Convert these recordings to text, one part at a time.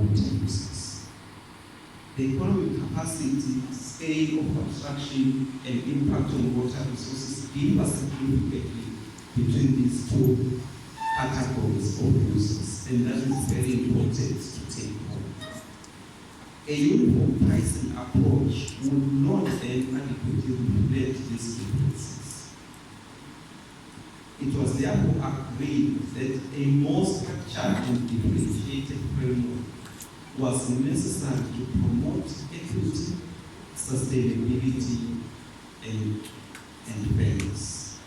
water uses. The economic capacity, scale of construction, and impact on water resources differ significantly between these two categories of users, and that is very important to take home. A uniform pricing approach would not then adequately reflect these differences. It was therefore agreed that a more structured and differentiated framework was necessary to promote equity, sustainability, and fairness.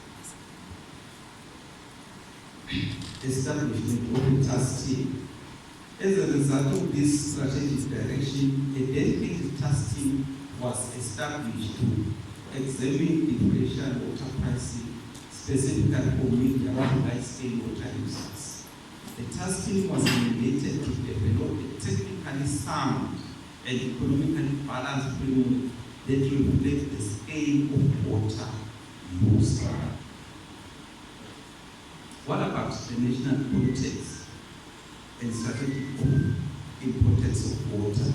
Establishment of a task team. As a result of this strategic direction, a dedicated task team was established to examine differential water pricing, specifically for medium and large-scale water users. The task team was mandated to develop a technically sound and economically balanced framework that reflects the scale of water used. What about the national context and strategic importance of water?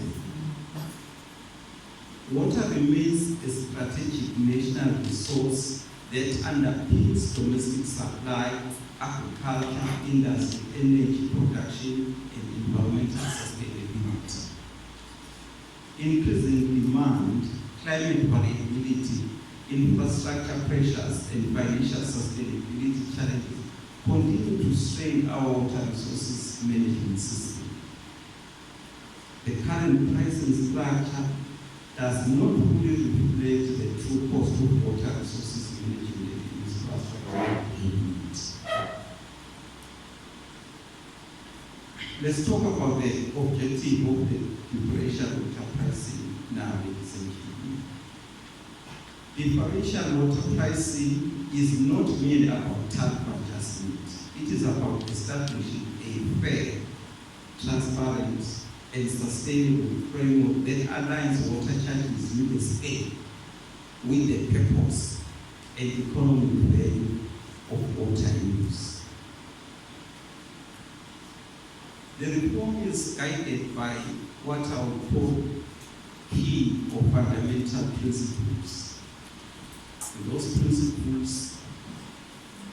Water remains a strategic national resource that underpins domestic supply, agriculture, industry, energy production, and environmental sustainability. Increasing demand, climate variability, infrastructure pressures, and financial sustainability challenges continue to strain our water resources management system. The current pricing structure does not fully reflect the true cost of water resources management and infrastructure needs. Let's talk about the objective of the differential water pricing now, ladies and gentlemen. Differential water pricing is not merely about tariff adjustment. It is about establishing a fair, transparent, and sustainable framework that aligns water charges with the scale, with the purpose, and economic value of water use. The reform is guided by what I would call key or fundamental principles. And those principles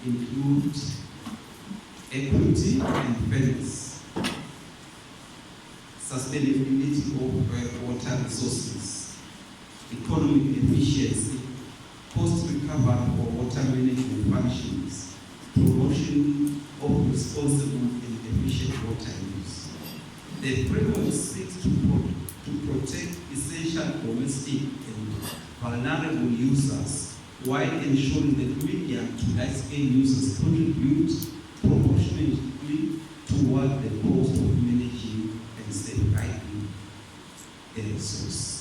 include equity and fairness, sustainability of water resources, economic efficiency, cost recovery for water management functions, promotion of responsible and efficient water use. The framework seeks to protect essential domestic and vulnerable users while ensuring that medium to large-scale users contribute proportionately toward the cost of managing and safeguarding the resource.